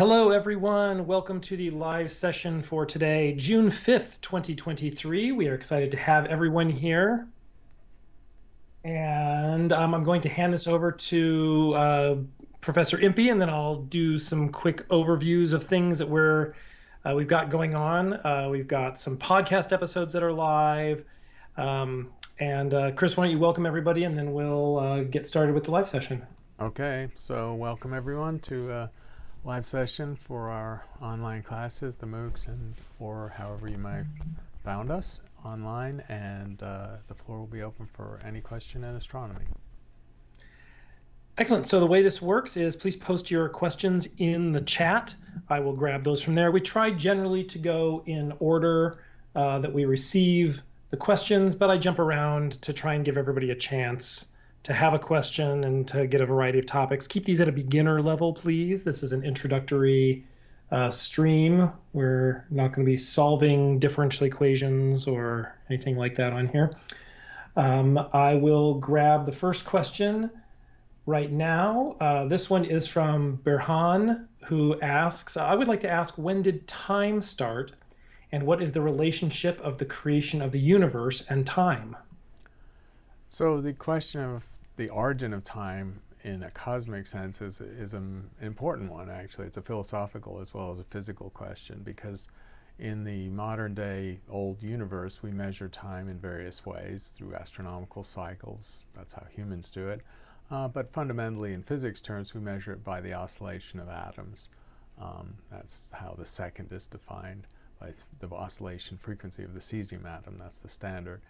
Hello, everyone. Welcome to the live session for today, June 5th, 2023. We are excited to have everyone here. And I'm going to hand this over to Professor Impey, and then I'll do some quick overviews of things that we've got going on. We've got some podcast episodes that are live. Chris, why don't you welcome everybody, and then we'll get started with the live session. Okay, so welcome everyone to live session for our online classes, the MOOCs, or however you might have found us online, and the floor will be open for any question in astronomy. Excellent. So the way this works is please post your questions in the chat. I will grab those from there. We try generally to go in order that we receive the questions, but I jump around to try and give everybody a chance to have a question and to get a variety of topics. Keep these at a beginner level, please. This is an introductory stream. We're not going to be solving differential equations or anything like that on here. I will grab the first question right now. This one is from Berhan, who asks, I would like to ask, when did time start, and what is the relationship of the creation of the universe and time? So the question of the origin of time in a cosmic sense is an important one, actually. It's a philosophical as well as a physical question, because in the modern day old universe, we measure time in various ways through astronomical cycles. That's how humans do it. But fundamentally, in physics terms, we measure it by the oscillation of atoms. That's how the second is defined, by the oscillation frequency of the cesium atom. That's the standard.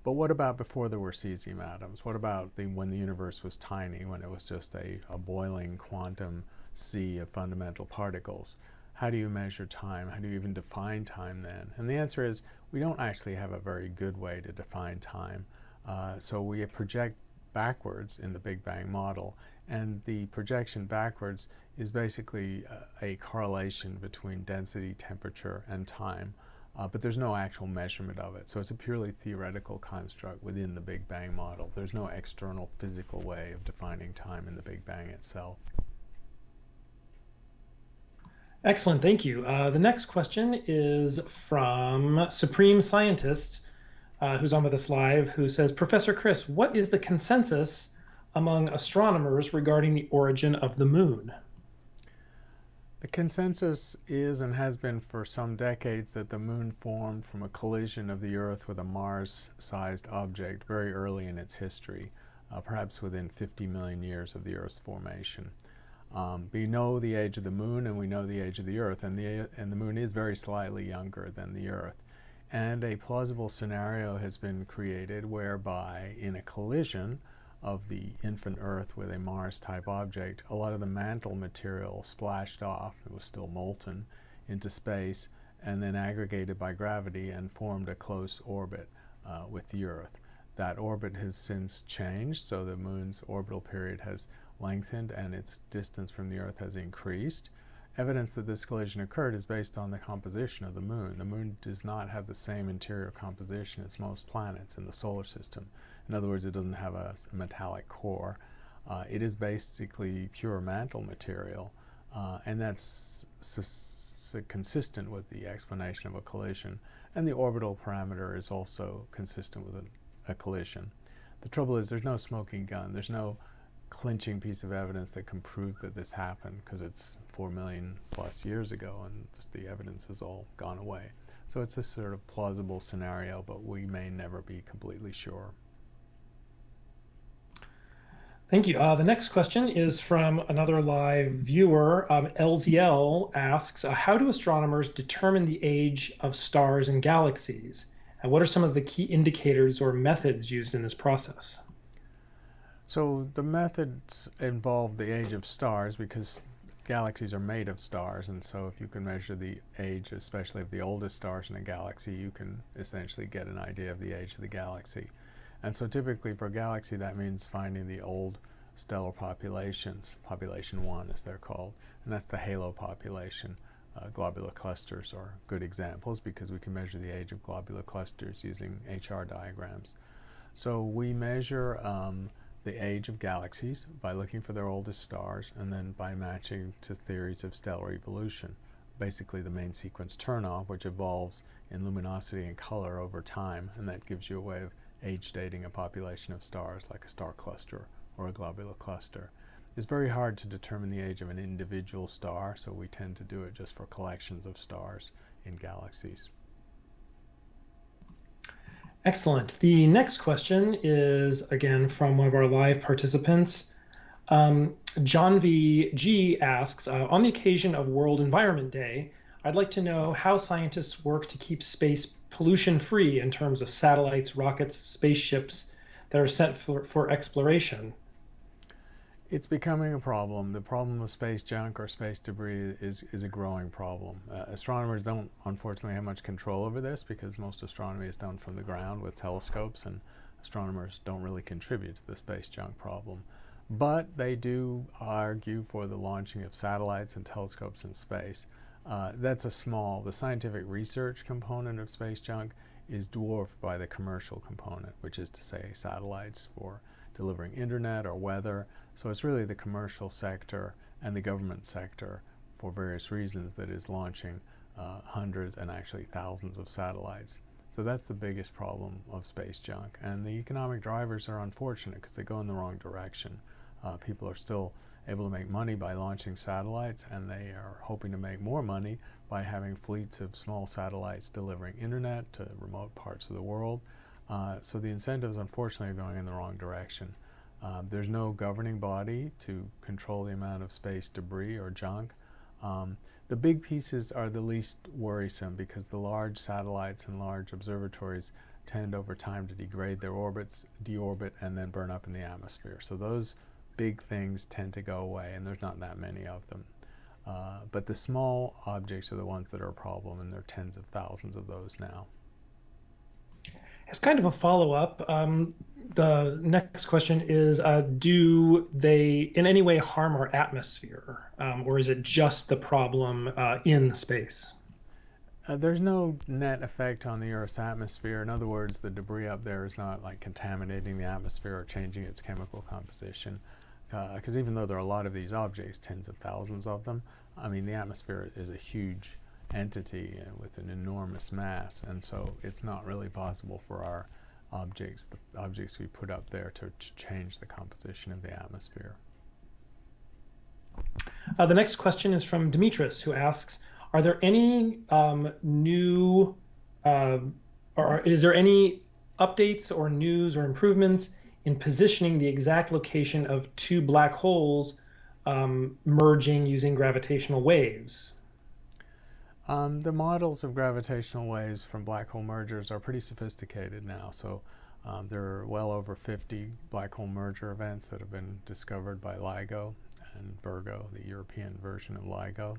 But what about before there were cesium atoms? What about when the universe was tiny, when it was just a boiling quantum sea of fundamental particles? How do you measure time? How do you even define time then? And the answer is we don't actually have a very good way to define time. So we project backwards in the Big Bang model, and the projection backwards is basically a correlation between density, temperature, and time. But there's no actual measurement of it. So it's a purely theoretical construct within the Big Bang model. There's no external physical way of defining time in the Big Bang itself. Excellent, thank you. The next question is from Supreme Scientist, who's on with us live, who says, Professor Chris, what is the consensus among astronomers regarding the origin of the moon? The consensus is and has been for some decades that the moon formed from a collision of the Earth with a Mars-sized object very early in its history, perhaps within 50 million years of the Earth's formation. We know the age of the moon and we know the age of the Earth, and the moon is very slightly younger than the Earth. And a plausible scenario has been created whereby in a collision of the infant Earth with a Mars-type object, a lot of the mantle material splashed off, it was still molten, into space, and then aggregated by gravity and formed a close orbit with the Earth. That orbit has since changed, so the moon's orbital period has lengthened and its distance from the Earth has increased. Evidence that this collision occurred is based on the composition of the moon. The moon does not have the same interior composition as most planets in the solar system. In other words, it doesn't have a metallic core. It is basically pure mantle material, and that's consistent with the explanation of a collision. And the orbital parameter is also consistent with a collision. The trouble is there's no smoking gun. There's no clinching piece of evidence that can prove that this happened, because it's 4 million plus years ago and the evidence has all gone away. So it's a sort of plausible scenario, but we may never be completely sure. Thank you. The next question is from another live viewer. LZL asks, how do astronomers determine the age of stars and galaxies? And what are some of the key indicators or methods used in this process? So the methods involve the age of stars, because galaxies are made of stars, and so if you can measure the age, especially of the oldest stars in a galaxy, you can essentially get an idea of the age of the galaxy. And so typically for a galaxy, that means finding the old stellar populations, population 1 as they're called, and that's the halo population. Globular clusters are good examples because we can measure the age of globular clusters using HR diagrams. So we measure the age of galaxies by looking for their oldest stars and then by matching to theories of stellar evolution, basically the main sequence turnoff, which evolves in luminosity and color over time, and that gives you a way of age dating a population of stars like a star cluster or a globular cluster. It's very hard to determine the age of an individual star, so we tend to do it just for collections of stars in galaxies. Excellent. The next question is, again, from one of our live participants. John V. G. asks, on the occasion of World Environment Day, I'd like to know how scientists work to keep space pollution-free in terms of satellites, rockets, spaceships that are sent for exploration. It's becoming a problem. The problem of space junk or space debris is a growing problem. Astronomers don't, unfortunately, have much control over this because most astronomy is done from the ground with telescopes, and astronomers don't really contribute to the space junk problem. But they do argue for the launching of satellites and telescopes in space. That's the scientific research component of space junk is dwarfed by the commercial component, which is to say satellites for delivering internet or weather. So it's really the commercial sector and the government sector, for various reasons, that is launching hundreds and actually thousands of satellites. So that's the biggest problem of space junk. And the economic drivers are unfortunate because they go in the wrong direction. People are still able to make money by launching satellites, and they are hoping to make more money by having fleets of small satellites delivering internet to remote parts of the world. So the incentives, unfortunately, are going in the wrong direction. There's no governing body to control the amount of space debris or junk. The big pieces are the least worrisome because the large satellites and large observatories tend over time to degrade their orbits, deorbit, and then burn up in the atmosphere. So those big things tend to go away, and there's not that many of them. But the small objects are the ones that are a problem, and there are tens of thousands of those now. As kind of a follow-up, the next question is, do they in any way harm our atmosphere, or is it just the problem in space? There's no net effect on the Earth's atmosphere. In other words, the debris up there is not like contaminating the atmosphere or changing its chemical composition. Because even though there are a lot of these objects, tens of thousands of them, I mean, the atmosphere is a huge entity with an enormous mass, and so it's not really possible for our objects, the objects we put up there, to change the composition of the atmosphere. The next question is from Dimitri, who asks, are there any is there any updates or news or improvements in positioning the exact location of two black holes merging using gravitational waves? The models of gravitational waves from black hole mergers are pretty sophisticated now. So there are well over 50 black hole merger events that have been discovered by LIGO and Virgo, the European version of LIGO.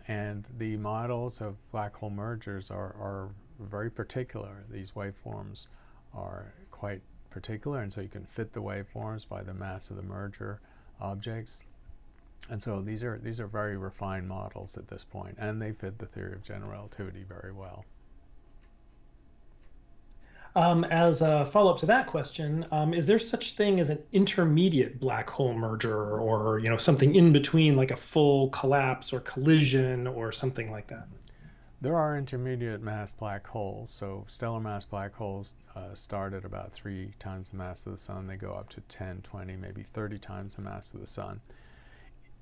And the models of black hole mergers are very particular. These waveforms are quite particular, and so you can fit the waveforms by the mass of the merger objects. And so these are very refined models at this point, and they fit the theory of general relativity very well. As a follow-up to that question, is there such thing as an intermediate black hole merger, or something in between, like a full collapse or collision or something like that? There are intermediate mass black holes. So stellar mass black holes start at about 3 times the mass of the sun. They go up to 10, 20, maybe 30 times the mass of the sun.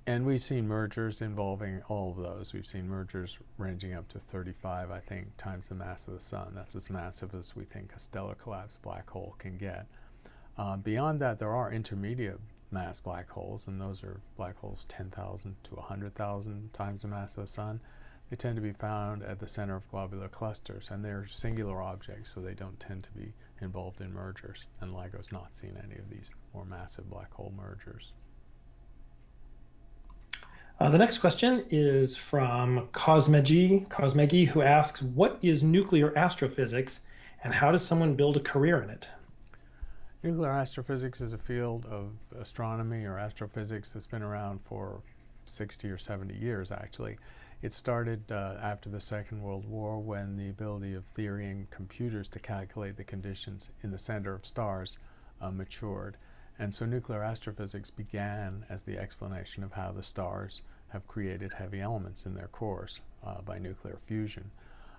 And we've seen mergers involving all of those. We've seen mergers ranging up to 35, I think, times the mass of the sun. That's as massive as we think a stellar collapsed black hole can get. Beyond that, there are intermediate mass black holes, and those are black holes 10,000 to 100,000 times the mass of the sun. They tend to be found at the center of globular clusters, and they're singular objects, so they don't tend to be involved in mergers. And LIGO's not seen any of these more massive black hole mergers. The next question is from Cosmegi, who asks, what is nuclear astrophysics, and how does someone build a career in it? Nuclear astrophysics is a field of astronomy or astrophysics that's been around for 60 or 70 years, actually. It started after the Second World War, when the ability of theory and computers to calculate the conditions in the center of stars matured. And so nuclear astrophysics began as the explanation of how the stars have created heavy elements in their cores by nuclear fusion.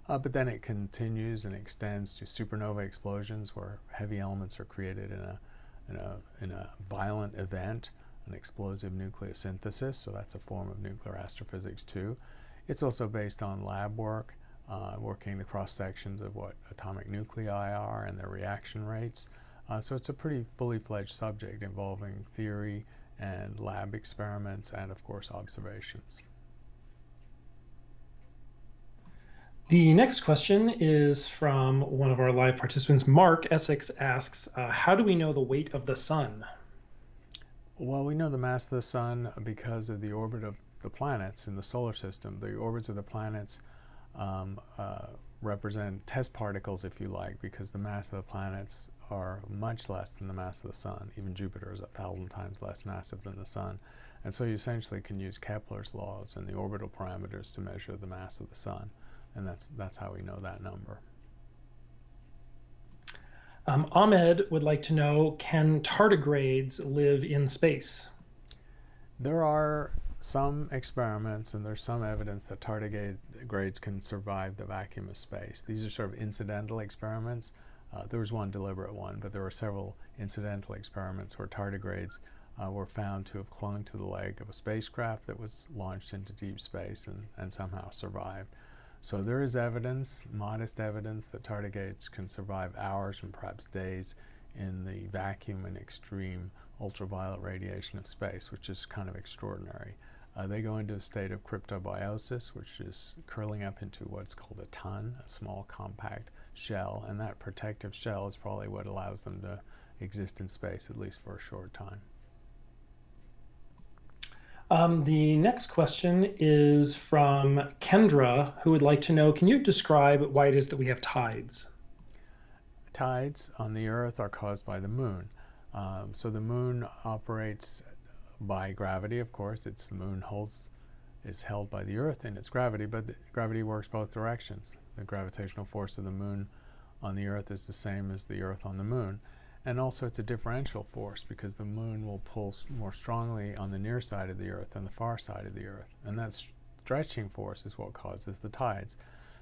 But then it continues and extends to supernova explosions where heavy elements are created in a violent event, an explosive nucleosynthesis, so that's a form of nuclear astrophysics too. It's also based on lab work, working the cross sections of what atomic nuclei are and their reaction rates. So it's a pretty fully fledged subject involving theory and lab experiments and of course observations. The next question is from one of our live participants. Mark Essex asks, how do we know the weight of the sun? Well, we know the mass of the sun because of the orbit of the planets in the solar system. The orbits of the planets represent test particles, if you like, because the mass of the planets are much less than the mass of the sun. Even Jupiter is 1,000 times less massive than the sun. And so you essentially can use Kepler's laws and the orbital parameters to measure the mass of the sun. And that's how we know that number. Ahmed would like to know, can tardigrades live in space? There are some experiments and there's some evidence that tardigrades can survive the vacuum of space. These are sort of incidental experiments. There was one deliberate one, but there were several incidental experiments where tardigrades were found to have clung to the leg of a spacecraft that was launched into deep space and somehow survived. So there is evidence, modest evidence, that tardigrades can survive hours and perhaps days in the vacuum and extreme ultraviolet radiation of space, which is kind of extraordinary. They go into a state of cryptobiosis, which is curling up into what's called a ton, a small compact shell, and that protective shell is probably what allows them to exist in space, at least for a short time. The next question is from Kendra, who would like to know, can you describe why it is that we have tides? Tides on the Earth are caused by the moon. So the moon operates by gravity, of course. The moon is held by the Earth in its gravity, but gravity works both directions. The gravitational force of the moon on the Earth is the same as the Earth on the moon. And also it's a differential force because the moon will pull more strongly on the near side of the Earth than the far side of the Earth. And that stretching force is what causes the tides.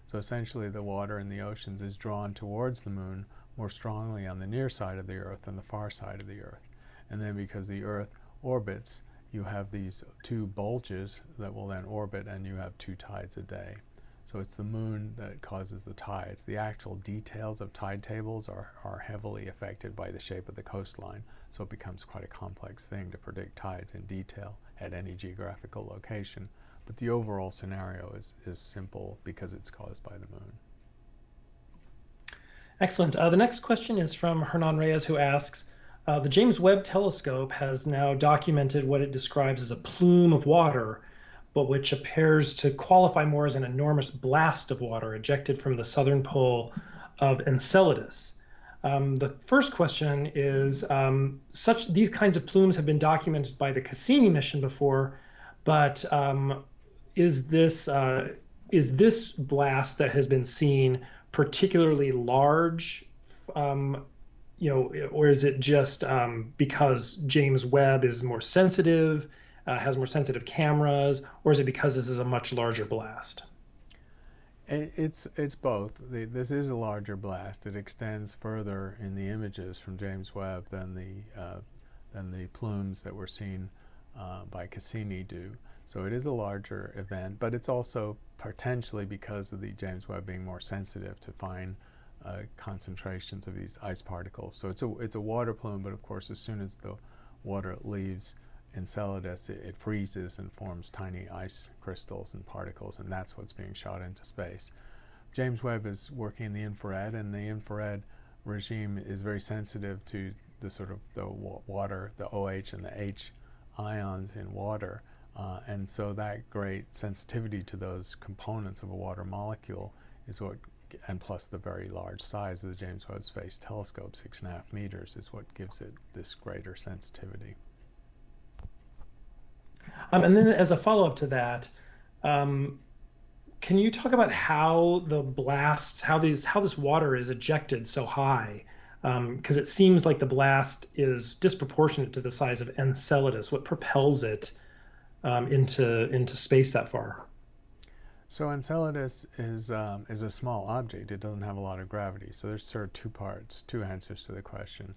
So essentially the water in the oceans is drawn towards the moon more strongly on the near side of the Earth than the far side of the Earth. And then because the Earth orbits, you have these two bulges that will then orbit and you have two tides a day. So it's the moon that causes the tides. The actual details of tide tables are heavily affected by the shape of the coastline, so it becomes quite a complex thing to predict tides in detail at any geographical location. But the overall scenario is simple because it's caused by the moon. Excellent. The next question is from Hernan Reyes, who asks, the James Webb telescope has now documented what it describes as a plume of water, but which appears to qualify more as an enormous blast of water ejected from the southern pole of Enceladus. The first question is, these kinds of plumes have been documented by the Cassini mission before, but is this blast that has been seen particularly large, or is it just because James Webb is more sensitive, has more sensitive cameras, or is it because this is a much larger blast? It's both. This is a larger blast. It extends further in the images from James Webb than the plumes that were seen by Cassini do. So it is a larger event, but it's also potentially because of the James Webb being more sensitive to fine concentrations of these ice particles. So it's a water plume, but of course as soon as the water leaves Enceladus, it freezes and forms tiny ice crystals and particles, and that's what's being shot into space. James Webb is working in the infrared, and the infrared regime is very sensitive to the sort of the water, the OH and the H ions in water, and so that great sensitivity to those components of a water molecule is what, and plus the very large size of the James Webb Space Telescope, 6.5 meters, is what gives it this greater sensitivity. And then as a follow-up to that, can you talk about how the blasts, how this water is ejected so high? because it seems like the blast is disproportionate to the size of Enceladus. What propels it into space that far? So Enceladus is a small object. It doesn't have a lot of gravity. So there's sort of two parts, two answers to the question.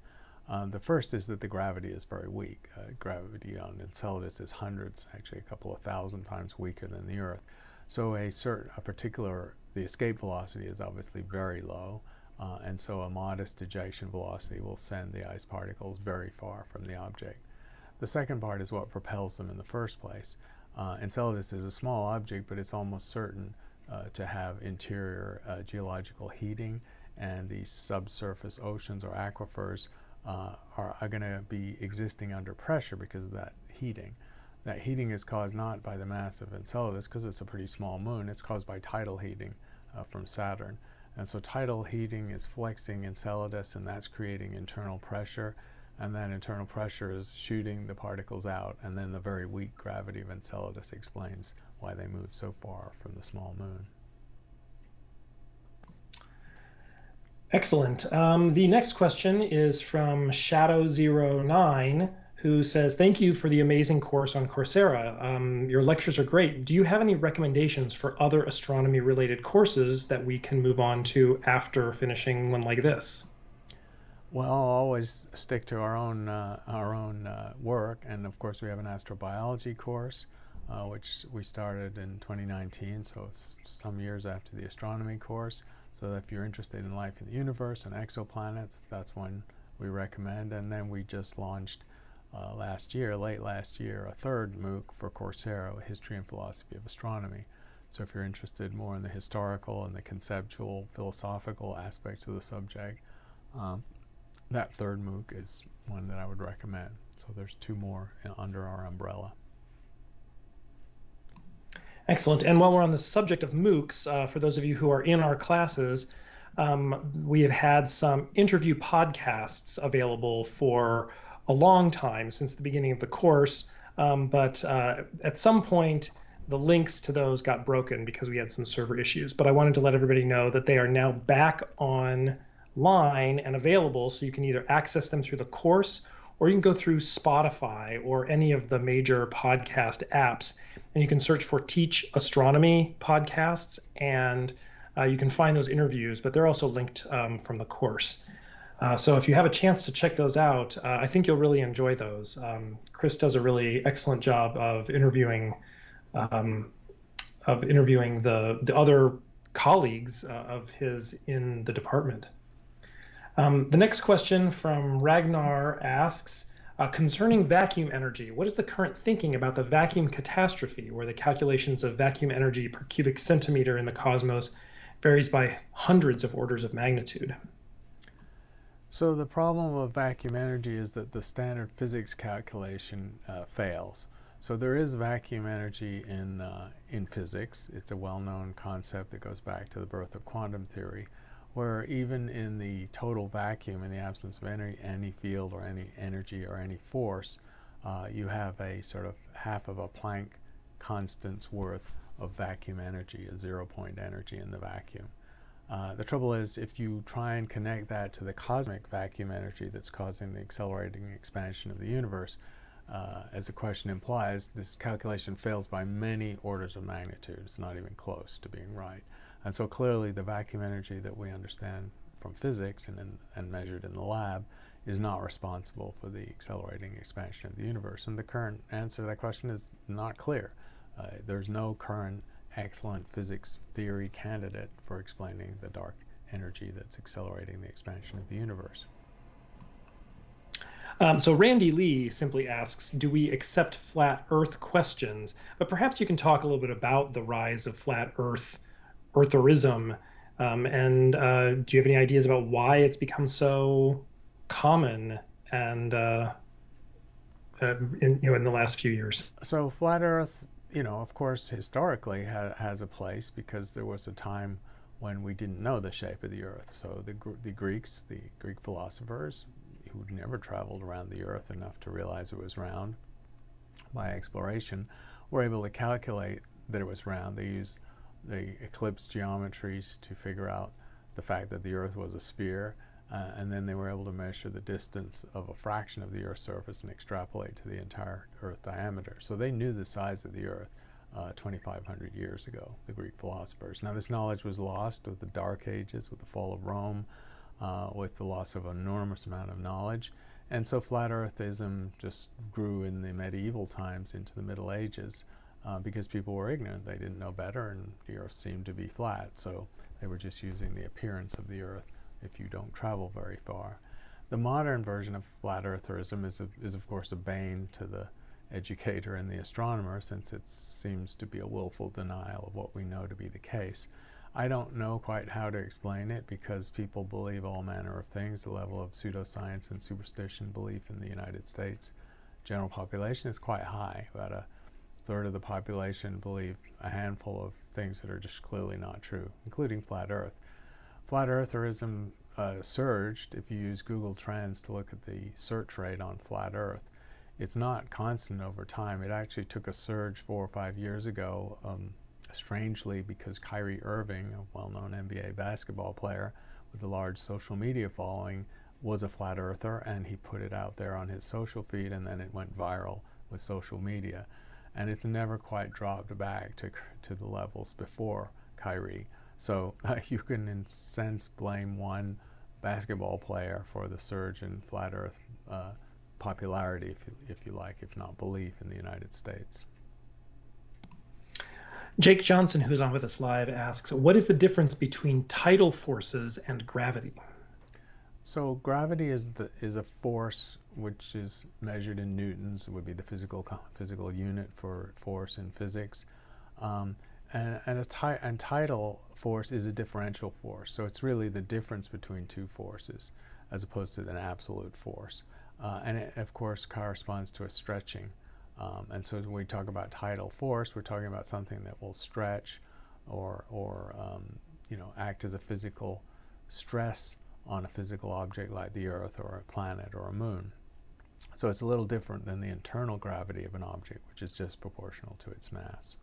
The first is that the gravity is very weak. Gravity on Enceladus is hundreds, actually a couple of thousand times weaker than the Earth. So the escape velocity is obviously very low, and so a modest ejection velocity will send the ice particles very far from the object. The second part is what propels them in the first place. Enceladus is a small object, but it's almost certain to have interior geological heating, and these subsurface oceans or aquifers are going to be existing under pressure because of that heating. That heating is caused not by the mass of Enceladus, because it's a pretty small moon. It's caused by tidal heating from Saturn. And so tidal heating is flexing Enceladus, and that's creating internal pressure. And that internal pressure is shooting the particles out, and then the very weak gravity of Enceladus explains why they move so far from the small moon. Excellent. The next question is from Shadow09, who says, thank you for the amazing course on Coursera. Your lectures are great. Do you have any recommendations for other astronomy-related courses that we can move on to after finishing one like this? Well, I'll always stick to our own work, and of course we have an astrobiology course, which we started in 2019, so it's some years after the astronomy course. So if you're interested in life in the universe and exoplanets, that's one we recommend. And then we just launched late last year, a third MOOC for Coursera, a History and Philosophy of Astronomy. So if you're interested more in the historical and the conceptual, philosophical aspects of the subject, that third MOOC is one that I would recommend. So there's two more under our umbrella. Excellent. And while we're on the subject of MOOCs, for those of you who are in our classes, we have had some interview podcasts available for a long time, since the beginning of the course. But at some point, the links to those got broken because we had some server issues. But I wanted to let everybody know that they are now back online and available, so you can either access them through the course, or you can go through Spotify or any of the major podcast apps, and you can search for Teach Astronomy podcasts, and you can find those interviews, but they're also linked from the course. So if you have a chance to check those out, I think you'll really enjoy those. Chris does a really excellent job of interviewing the other colleagues of his in the department. The next question from Ragnar asks, concerning vacuum energy, what is the current thinking about the vacuum catastrophe, where the calculations of vacuum energy per cubic centimeter in the cosmos varies by hundreds of orders of magnitude? So the problem of vacuum energy is that the standard physics calculation fails. So there is vacuum energy in physics. It's a well-known concept that goes back to the birth of quantum theory, where even in the total vacuum, in the absence of any field or any energy or any force, you have a sort of half of a Planck constant's worth of vacuum energy, a 0-point energy in the vacuum. The trouble is, if you try and connect that to the cosmic vacuum energy that's causing the accelerating expansion of the universe, as the question implies, this calculation fails by many orders of magnitude. It's not even close to being right. And so clearly the vacuum energy that we understand from physics and measured in the lab is not responsible for the accelerating expansion of the universe. And the current answer to that question is not clear. There's no current excellent physics theory candidate for explaining the dark energy that's accelerating the expansion of the universe. So Randy Lee simply asks, do we accept flat Earth questions? But perhaps you can talk a little bit about the rise of flat Eartherism, and do you have any ideas about why it's become so common and in the last few years? So flat Earth, of course, historically has a place, because there was a time when we didn't know the shape of the Earth. So the Greek philosophers, who'd never traveled around the Earth enough to realize it was round by exploration, were able to calculate that it was round. They used the eclipse geometries to figure out the fact that the Earth was a sphere, and then they were able to measure the distance of a fraction of the Earth's surface and extrapolate to the entire Earth diameter. So they knew the size of the Earth 2,500 years ago, the Greek philosophers. Now this knowledge was lost with the Dark Ages, with the fall of Rome, with the loss of an enormous amount of knowledge. And so flat earthism just grew in the medieval times into the Middle Ages because people were ignorant. They didn't know better, and the Earth seemed to be flat. So they were just using the appearance of the Earth if you don't travel very far. The modern version of flat eartherism is of course a bane to the educator and the astronomer, since it seems to be a willful denial of what we know to be the case. I don't know quite how to explain it because people believe all manner of things. The level of pseudoscience and superstition belief in the United States general population is quite high. About a third of the population believe a handful of things that are just clearly not true, including flat Earth. Flat eartherism surged. If you use Google Trends to look at the search rate on flat Earth, it's not constant over time. It actually took a surge 4 or 5 years ago, strangely, because Kyrie Irving, a well-known NBA basketball player with a large social media following, was a flat earther, and he put it out there on his social feed, and then it went viral with social media. And it's never quite dropped back to the levels before Kyrie. So you can, in a sense, blame one basketball player for the surge in flat Earth popularity, if you like, if not belief, in the United States. Jake Johnson, who's on with us live, asks, what is the difference between tidal forces and gravity? So gravity is a force which is measured in newtons. It would be the physical unit for force in physics. And tidal force is a differential force. So it's really the difference between two forces as opposed to an absolute force. And it, of course, corresponds to a stretching. And so when we talk about tidal force, we're talking about something that will stretch or act as a physical stress on a physical object like the Earth or a planet or a moon. So it's a little different than the internal gravity of an object, which is just proportional to its mass.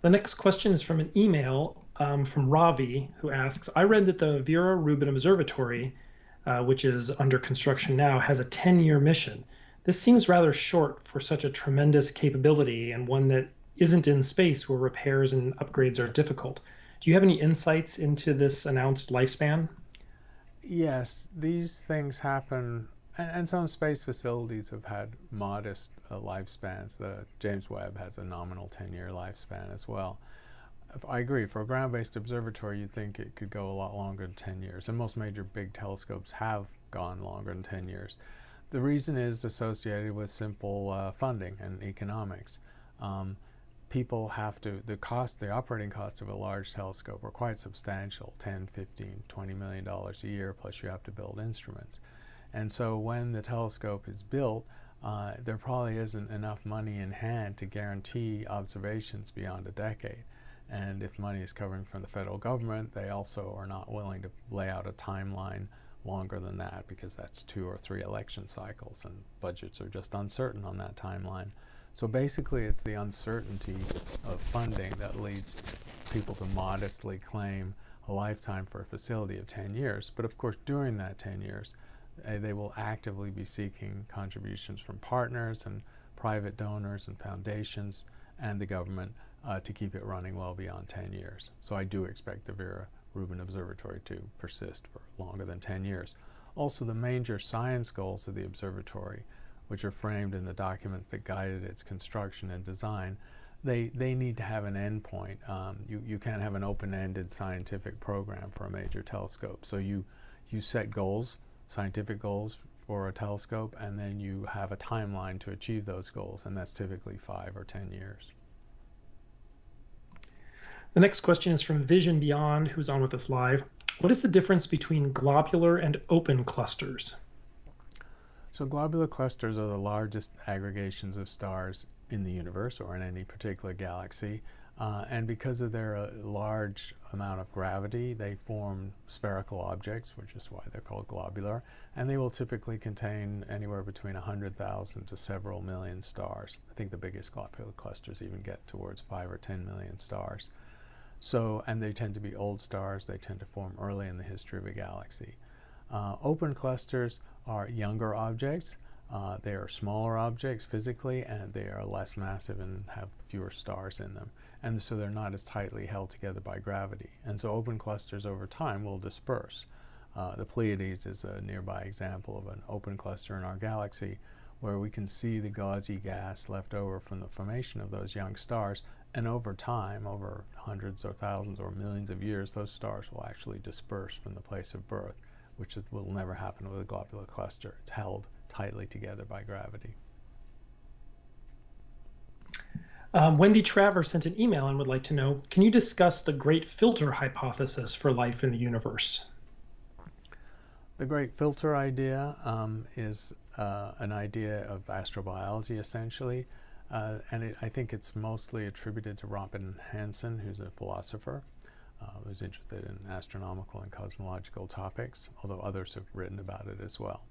The next question is from an email from Ravi, who asks, I read that the Vera Rubin Observatory, which is under construction now, has a 10-year mission. This seems rather short for such a tremendous capability, and one that isn't in space where repairs and upgrades are difficult. Do you have any insights into this announced lifespan? Yes, these things happen, and some space facilities have had modest lifespans. The James Webb has a nominal 10-year lifespan as well. I agree, for a ground-based observatory, you'd think it could go a lot longer than 10 years, and most major big telescopes have gone longer than 10 years. The reason is associated with simple funding and economics. People have to, the operating costs of a large telescope are quite substantial, 10, 15, $20 million a year, plus you have to build instruments. And so when the telescope is built, there probably isn't enough money in hand to guarantee observations beyond a decade. And if money is coming from the federal government, they also are not willing to lay out a timeline longer than that, because that's 2 or 3 election cycles, and budgets are just uncertain on that timeline. So basically it's the uncertainty of funding that leads people to modestly claim a lifetime for a facility of 10 years. But of course during that 10 years they will actively be seeking contributions from partners and private donors and foundations and the government to keep it running well beyond 10 years. So I do expect the Vera Rubin Observatory to persist for longer than 10 years. Also, the major science goals of the observatory, which are framed in the documents that guided its construction and design, they need to have an end point. You can't have an open-ended scientific program for a major telescope. So you set goals, scientific goals for a telescope, and then you have a timeline to achieve those goals, and that's typically 5 or 10 years. The next question is from Vision Beyond, who's on with us live. What is the difference between globular and open clusters? So globular clusters are the largest aggregations of stars in the universe or in any particular galaxy. And because of their large amount of gravity, they form spherical objects, which is why they're called globular. And they will typically contain anywhere between 100,000 to several million stars. I think the biggest globular clusters even get towards 5 or 10 million stars. And they tend to be old stars. They tend to form early in the history of a galaxy. Open clusters are younger objects. They are smaller objects physically, and they are less massive and have fewer stars in them. And so they're not as tightly held together by gravity. And so open clusters over time will disperse. The Pleiades is a nearby example of an open cluster in our galaxy, where we can see the gauzy gas left over from the formation of those young stars. And over time, over hundreds or thousands or millions of years, those stars will actually disperse from the place of birth, which will never happen with a globular cluster. It's held tightly together by gravity. Wendy Travers sent an email and would like to know, can you discuss the Great Filter hypothesis for life in the universe? The Great Filter idea is an idea of astrobiology, essentially, and I think it's mostly attributed to Rubin, who's a philosopher who's interested in astronomical and cosmological topics, although others have written about it as well.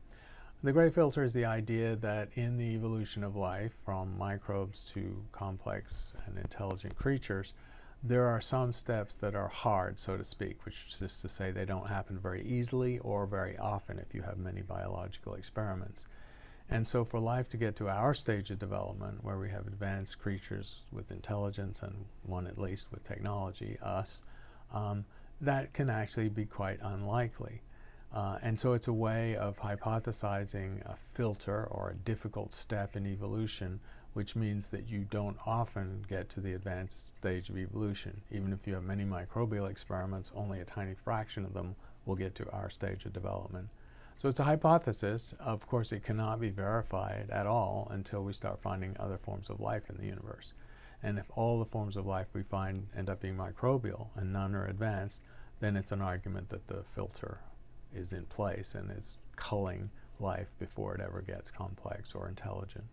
The Great Filter is the idea that in the evolution of life, from microbes to complex and intelligent creatures, there are some steps that are hard, so to speak, which is to say they don't happen very easily or very often if you have many biological experiments. And so for life to get to our stage of development, where we have advanced creatures with intelligence and one at least with technology, us, that can actually be quite unlikely. And so it's a way of hypothesizing a filter or a difficult step in evolution, which means that you don't often get to the advanced stage of evolution. Even if you have many microbial experiments, only a tiny fraction of them will get to our stage of development. So it's a hypothesis. Of course, it cannot be verified at all until we start finding other forms of life in the universe. And if all the forms of life we find end up being microbial and none are advanced, then it's an argument that the filter is in place and is culling life before it ever gets complex or intelligent.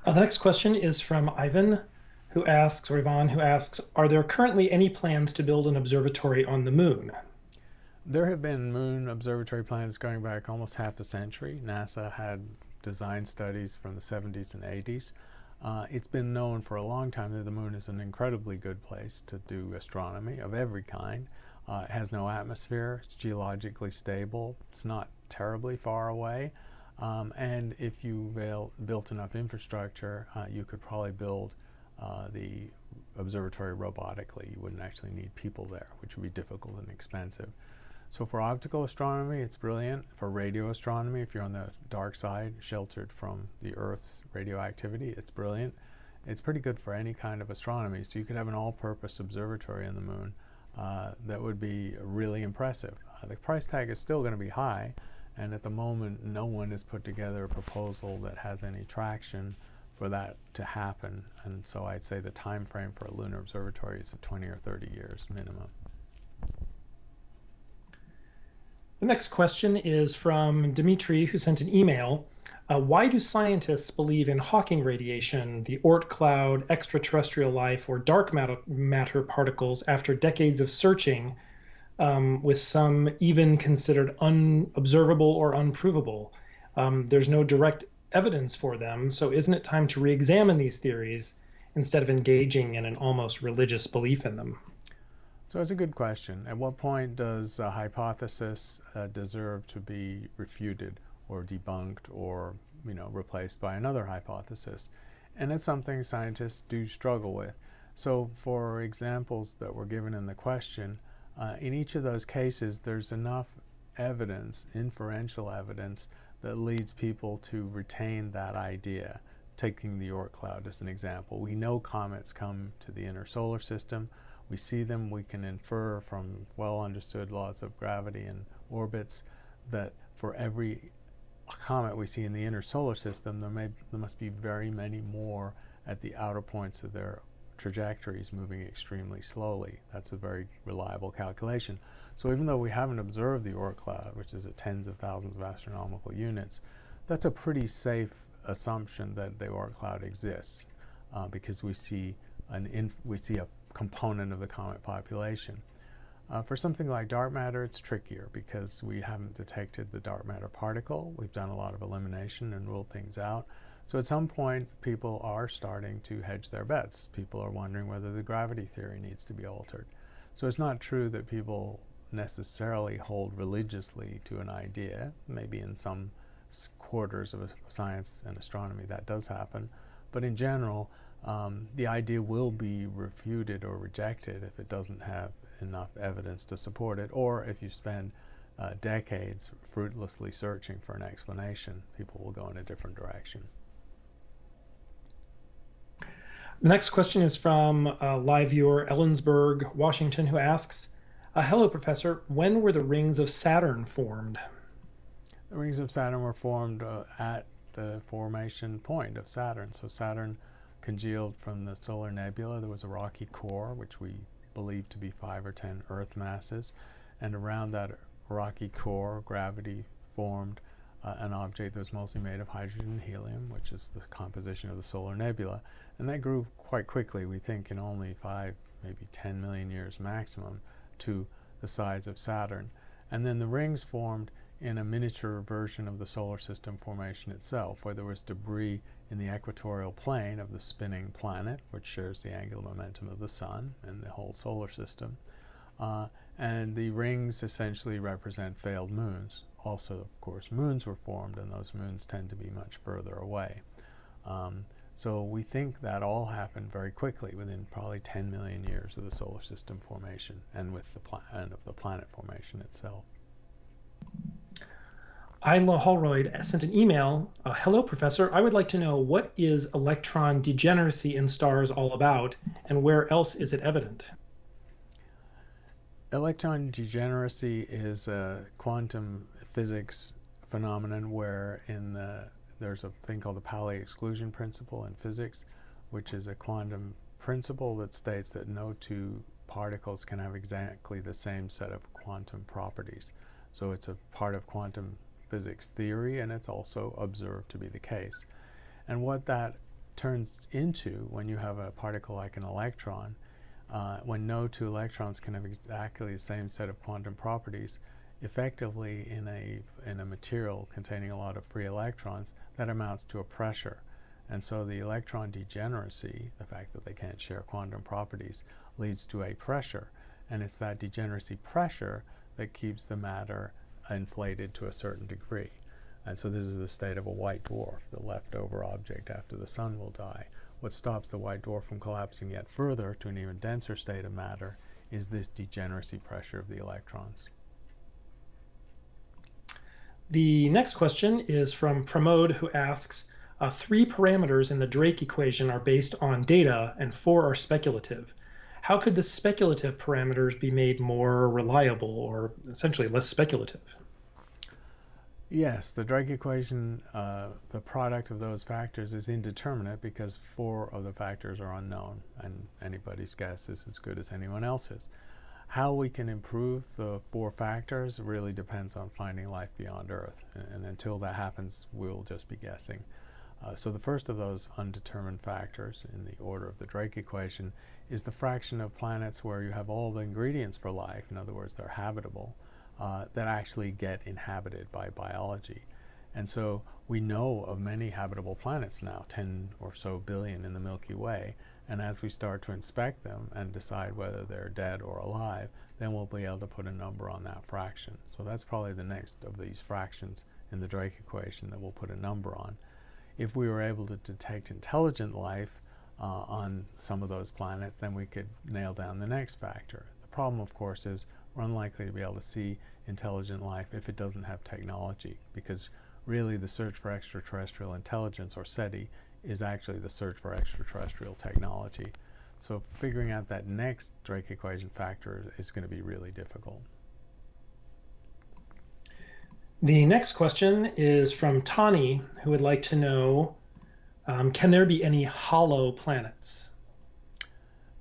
The next question is from Ivan, who asks, are there currently any plans to build an observatory on the moon? There have been moon observatory plans going back almost half a century. NASA had design studies from the 70s and 80s. It's been known for a long time that the moon is an incredibly good place to do astronomy of every kind. It has no atmosphere, it's geologically stable, it's not terribly far away, and if you built enough infrastructure, you could probably build the observatory robotically. You wouldn't actually need people there, which would be difficult and expensive. So for optical astronomy, it's brilliant. For radio astronomy, if you're on the dark side, sheltered from the Earth's radioactivity, it's brilliant. It's pretty good for any kind of astronomy. So you could have an all-purpose observatory on the moon that would be really impressive. The price tag is still going to be high, and at the moment, no one has put together a proposal that has any traction for that to happen. And so I'd say the time frame for a lunar observatory is 20 or 30 years minimum. The next question is from Dimitri, who sent an email. Why do scientists believe in Hawking radiation, the Oort cloud, extraterrestrial life, or dark matter particles after decades of searching, with some even considered unobservable or unprovable? There's no direct evidence for them, so isn't it time to re-examine these theories instead of engaging in an almost religious belief in them? So it's a good question. At what point does a hypothesis deserve to be refuted or debunked or replaced by another hypothesis? And it's something scientists do struggle with. So for examples that were given in the question, in each of those cases there's enough evidence, inferential evidence, that leads people to retain that idea. Taking the Oort cloud as an example, we know comets come to the inner solar system. We see them, we can infer from well understood laws of gravity and orbits that for every comet we see in the inner solar system, there must be very many more at the outer points of their trajectories moving extremely slowly. That's a very reliable calculation. So even though we haven't observed the Oort cloud, which is at tens of thousands of astronomical units, that's a pretty safe assumption that the Oort cloud exists because we see a component of the comet population. For something like dark matter, it's trickier because we haven't detected the dark matter particle. We've done a lot of elimination and ruled things out. So at some point, people are starting to hedge their bets. People are wondering whether the gravity theory needs to be altered. So it's not true that people necessarily hold religiously to an idea. Maybe in some quarters of science and astronomy that does happen. But in general, the idea will be refuted or rejected if it doesn't have enough evidence to support it, or if you spend decades fruitlessly searching for an explanation, people will go in a different direction. The next question is from live viewer Ellensburg, Washington, who asks, hello, Professor. When were the rings of Saturn formed? The rings of Saturn were formed at the formation point of Saturn. So Saturn congealed from the solar nebula. There was a rocky core, which we believe to be 5 or 10 Earth masses. And around that rocky core, gravity formed an object that was mostly made of hydrogen and helium, which is the composition of the solar nebula. And that grew quite quickly, we think in only 5, maybe 10 million years maximum, to the size of Saturn. And then the rings formed in a miniature version of the solar system formation itself, where there was debris in the equatorial plane of the spinning planet, which shares the angular momentum of the sun and the whole solar system. And the rings essentially represent failed moons. Also, of course, moons were formed, and those moons tend to be much further away. So we think that all happened very quickly, within probably 10 million years of the solar system formation and with the planet formation itself. Isla Holroyd sent an email. Hello, Professor. I would like to know, what is electron degeneracy in stars all about, and where else is it evident? Electron degeneracy is a quantum physics phenomenon where there's a thing called the Pauli exclusion principle in physics, which is a quantum principle that states that no two particles can have exactly the same set of quantum properties. So it's a part of quantum physics theory, and it's also observed to be the case. And what that turns into when you have a particle like an electron, when no two electrons can have exactly the same set of quantum properties, effectively in a material containing a lot of free electrons, that amounts to a pressure. And so the electron degeneracy, the fact that they can't share quantum properties, leads to a pressure. And it's that degeneracy pressure that keeps the matter inflated to a certain degree. And so this is the state of a white dwarf, the leftover object after the sun will die. What stops the white dwarf from collapsing yet further to an even denser state of matter is this degeneracy pressure of the electrons. The next question is from Pramod, who asks, 3 parameters in the Drake equation are based on data and 4 are speculative. How could the speculative parameters be made more reliable, or essentially less speculative? Yes, the Drake equation, the product of those factors is indeterminate because 4 of the factors are unknown, and anybody's guess is as good as anyone else's. How we can improve the 4 factors really depends on finding life beyond Earth, and until that happens, we'll just be guessing. So the first of those undetermined factors in the order of the Drake equation is the fraction of planets where you have all the ingredients for life, in other words, they're habitable, that actually get inhabited by biology. And so we know of many habitable planets now, 10 or so billion in the Milky Way, and as we start to inspect them and decide whether they're dead or alive, then we'll be able to put a number on that fraction. So that's probably the next of these fractions in the Drake equation that we'll put a number on. If we were able to detect intelligent life on some of those planets, then we could nail down the next factor. The problem, of course, is we're unlikely to be able to see intelligent life if it doesn't have technology, because really the search for extraterrestrial intelligence, or SETI, is actually the search for extraterrestrial technology. So figuring out that next Drake equation factor is going to be really difficult. The next question is from Tani, who would like to know, can there be any hollow planets?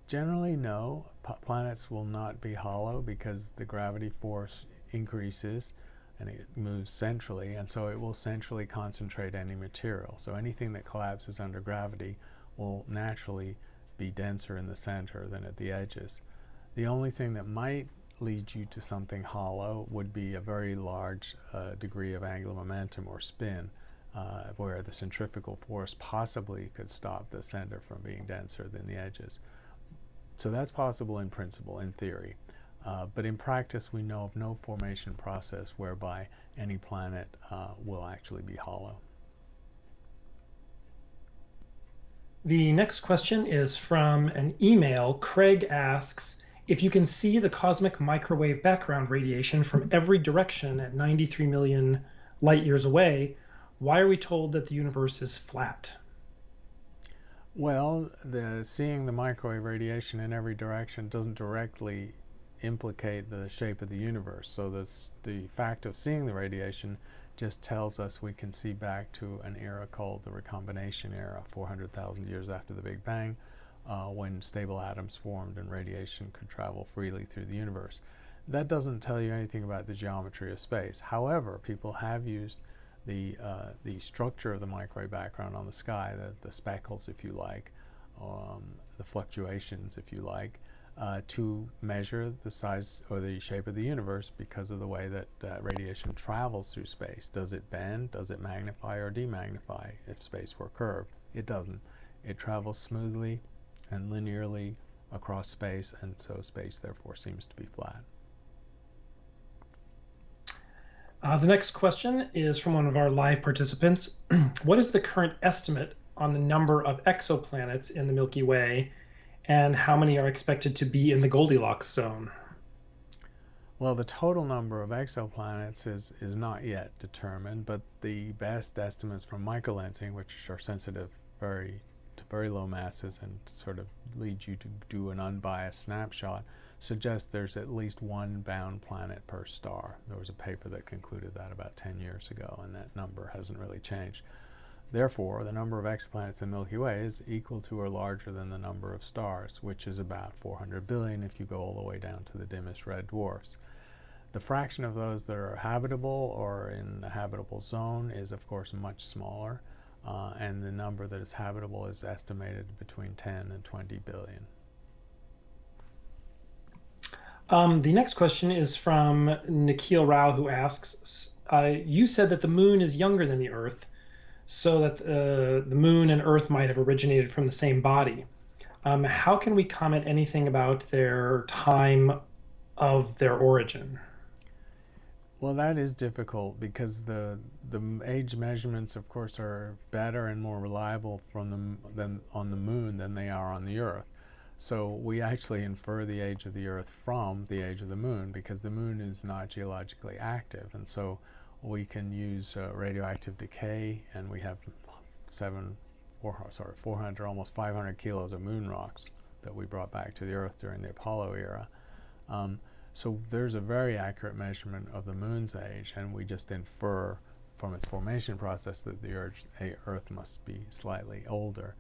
Generally, no. Planets will not be hollow because the gravity force increases and it moves centrally, and so it will centrally concentrate any material. So anything that collapses under gravity will naturally be denser in the center than at the edges. The only thing that might lead you to something hollow would be a very large degree of angular momentum or spin. where the centrifugal force possibly could stop the center from being denser than the edges. So that's possible in principle, in theory. But in practice, we know of no formation process whereby any planet will actually be hollow. The next question is from an email. Craig asks, if you can see the cosmic microwave background radiation from every direction at 93 million light years away, why are we told that the universe is flat? Well, seeing the microwave radiation in every direction doesn't directly implicate the shape of the universe. So the fact of seeing the radiation just tells us we can see back to an era called the recombination era, 400,000 years after the Big Bang, when stable atoms formed and radiation could travel freely through the universe. That doesn't tell you anything about the geometry of space. However, people have used the structure of the microwave background on the sky, the speckles, if you like, the fluctuations, if you like, to measure the size or the shape of the universe because of the way that radiation travels through space. Does it bend? Does it magnify or demagnify if space were curved? It doesn't. It travels smoothly and linearly across space, and so space therefore seems to be flat. The next question is from one of our live participants. What is the current estimate on the number of exoplanets in the Milky Way, and how many are expected to be in the Goldilocks zone? Well, the total number of exoplanets is not yet determined, but the best estimates from microlensing, which are sensitive to very low masses and sort of lead you to do an unbiased snapshot, suggest there's at least one bound planet per star. There was a paper that concluded that about 10 years ago, and that number hasn't really changed. Therefore, the number of exoplanets in the Milky Way is equal to or larger than the number of stars, which is about 400 billion if you go all the way down to the dimmest red dwarfs. The fraction of those that are habitable or in the habitable zone is, of course, much smaller, and the number that is habitable is estimated between 10 and 20 billion. The next question is from Nikhil Rao, who asks, you said that the moon is younger than the Earth, so that the moon and Earth might have originated from the same body. How can we comment anything about their time of their origin? Well, that is difficult because the age measurements, of course, are better and more reliable on the moon than they are on the Earth. So we actually infer the age of the Earth from the age of the moon because the moon is not geologically active, and so we can use radioactive decay, and we have 400, almost 500 kilos of moon rocks that we brought back to the Earth during the Apollo era. So there's a very accurate measurement of the moon's age, and we just infer from its formation process that the Earth must be slightly older.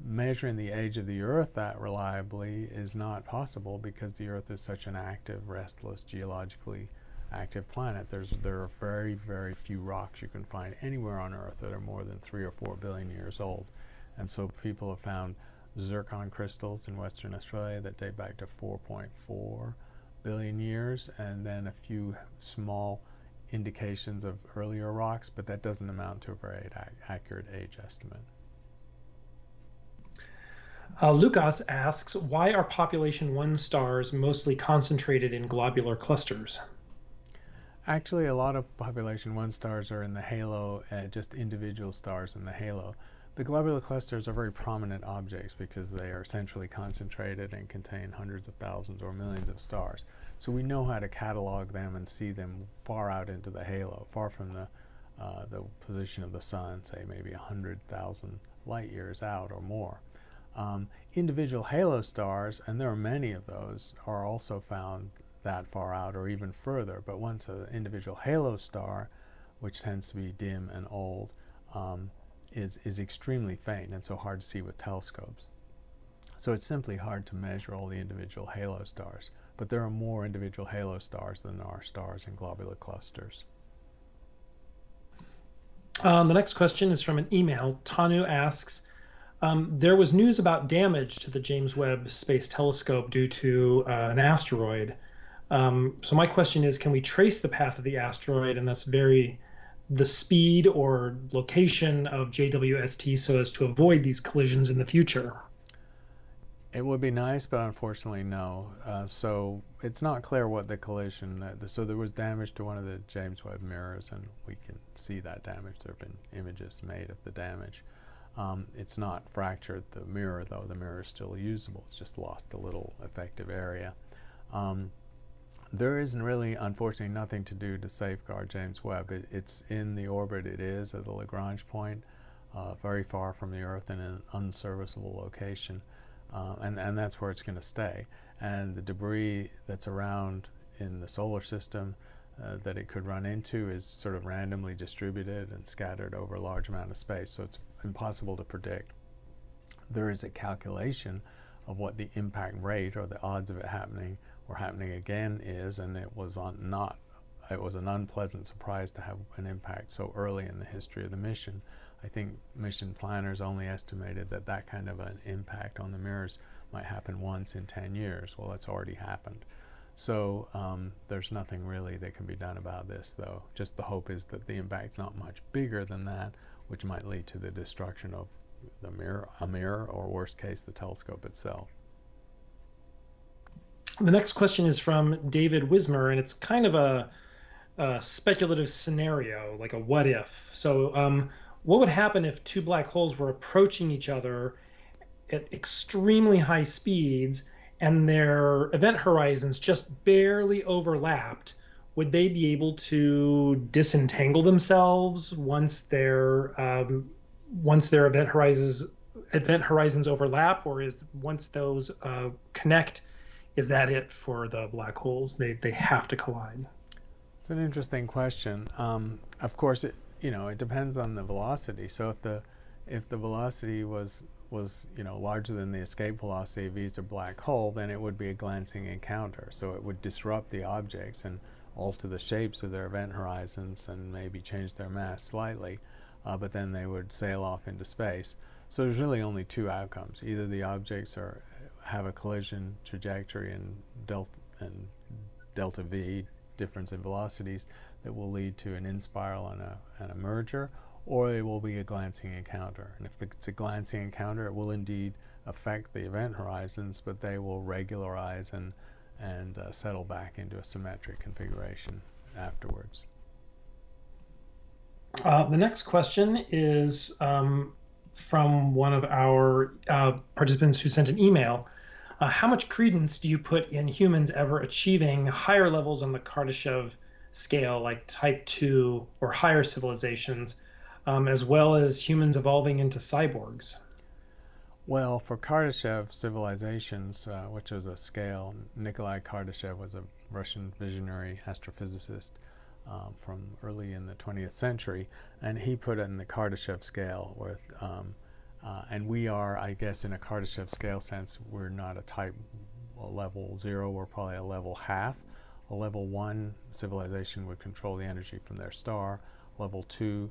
Measuring the age of the Earth that reliably is not possible because the Earth is such an active, restless, geologically active planet. There are very, very few rocks you can find anywhere on Earth that are more than 3 or 4 billion years old. And so people have found zircon crystals in Western Australia that date back to 4.4 billion years, and then a few small indications of earlier rocks, but that doesn't amount to a very accurate age estimate. Lucas asks, why are population 1 stars mostly concentrated in globular clusters? Actually, a lot of population 1 stars are in the halo, just individual stars in the halo. The globular clusters are very prominent objects because they are centrally concentrated and contain hundreds of thousands or millions of stars. So we know how to catalog them and see them far out into the halo, far from the position of the sun, say maybe 100,000 light years out or more. Individual halo stars, and there are many of those, are also found that far out or even further. But once an individual halo star, which tends to be dim and old, is extremely faint and so hard to see with telescopes. So it's simply hard to measure all the individual halo stars. But there are more individual halo stars than there are stars in globular clusters. The next question is from an email. Tanu asks, there was news about damage to the James Webb Space Telescope due to an asteroid. So my question is, can we trace the path of the asteroid and thus vary the speed or location of JWST so as to avoid these collisions in the future? It would be nice, but unfortunately, no. So it's not clear what the collision. So there was damage to one of the James Webb mirrors, and we can see that damage. There have been images made of the damage. It's not fractured the mirror, though. The mirror is still usable. It's just lost a little effective area. There isn't really, unfortunately, nothing to do to safeguard James Webb. It's in the orbit it is at the Lagrange point, very far from the Earth in an unserviceable location. And that's where it's going to stay. And the debris that's around in the solar system that it could run into is sort of randomly distributed and scattered over a large amount of space, so it's impossible to predict. There is a calculation of what the impact rate or the odds of it happening or happening again is, and it was an unpleasant surprise to have an impact so early in the history of the mission. I think mission planners only estimated that that kind of an impact on the mirrors might happen once in 10 years. Well, it's already happened. So there's nothing really that can be done about this, though. Just the hope is that the impact's not much bigger than that, which might lead to the destruction of the mirror, or worst case, the telescope itself. The next question is from David Wismer, and it's kind of a speculative scenario, like a what if. So what would happen if two black holes were approaching each other at extremely high speeds and their event horizons just barely overlapped? Would they be able to disentangle themselves once their event horizons overlap, or is once those connect, is that it for the black holes? They have to collide. It's an interesting question. Of course, it depends on the velocity. So if the velocity was larger than the escape velocity of either black hole, then it would be a glancing encounter. So it would disrupt the objects and alter the shapes of their event horizons and maybe change their mass slightly, but then they would sail off into space. So there's really only two outcomes. Either the objects have a collision trajectory and delta v, difference in velocities, that will lead to an in-spiral and a merger, or it will be a glancing encounter. And if it's a glancing encounter, it will indeed affect the event horizons, but they will regularize and settle back into a symmetric configuration afterwards. The next question is from one of our participants who sent an email. How much credence do you put in humans ever achieving higher levels on the Kardashev scale, like type 2 or higher civilizations, as well as humans evolving into cyborgs? Well, for Kardashev civilizations, which was a scale, Nikolai Kardashev was a Russian visionary astrophysicist from early in the 20th century, and he put it in the Kardashev scale with and we are, I guess, in a Kardashev scale sense, we're not a level 0, we're probably a level half. A level 1 civilization would control the energy from their star. Level 2,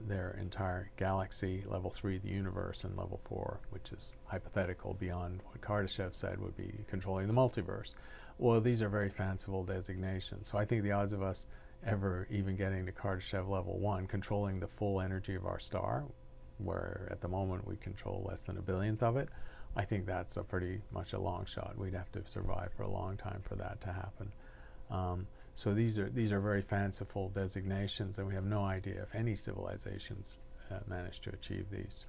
their entire galaxy. Level 3, the universe. And level 4, which is hypothetical beyond what Kardashev said, would be controlling the multiverse. Well, these are very fanciful designations. So I think the odds of us ever even getting to Kardashev level 1, controlling the full energy of our star, where at the moment we control less than a billionth of it, I think that's a pretty much a long shot. We'd have to survive for a long time for that to happen. So these are very fanciful designations, and we have no idea if any civilizations managed to achieve these.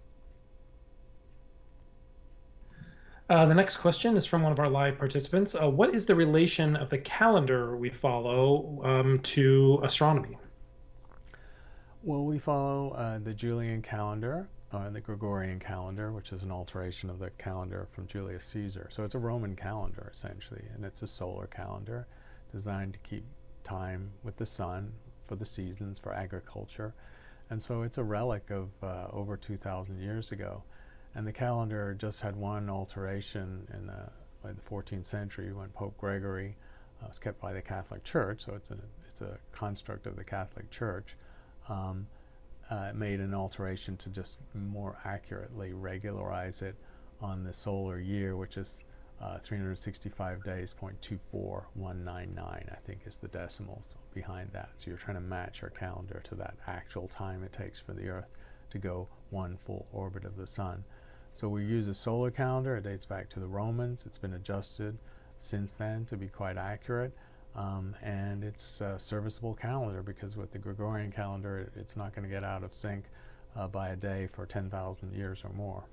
The next question is from one of our live participants. What is the relation of the calendar we follow to astronomy? Well, we follow the Julian calendar, the Gregorian calendar, which is an alteration of the calendar from Julius Caesar. So it's a Roman calendar, essentially, and it's a solar calendar designed to keep time with the sun for the seasons, for agriculture. And so it's a relic of over 2,000 years ago. And the calendar just had one alteration in the 14th century when Pope Gregory was kept by the Catholic Church, so it's a construct of the Catholic Church, made an alteration to just more accurately regularize it on the solar year, which is 365 days, 0.24199, I think is the decimals behind that. So you're trying to match your calendar to that actual time it takes for the Earth to go one full orbit of the Sun. So we use a solar calendar. It dates back to the Romans. It's been adjusted since then to be quite accurate. And it's a serviceable calendar, because with the Gregorian calendar, it's not going to get out of sync by a day for 10,000 years or more.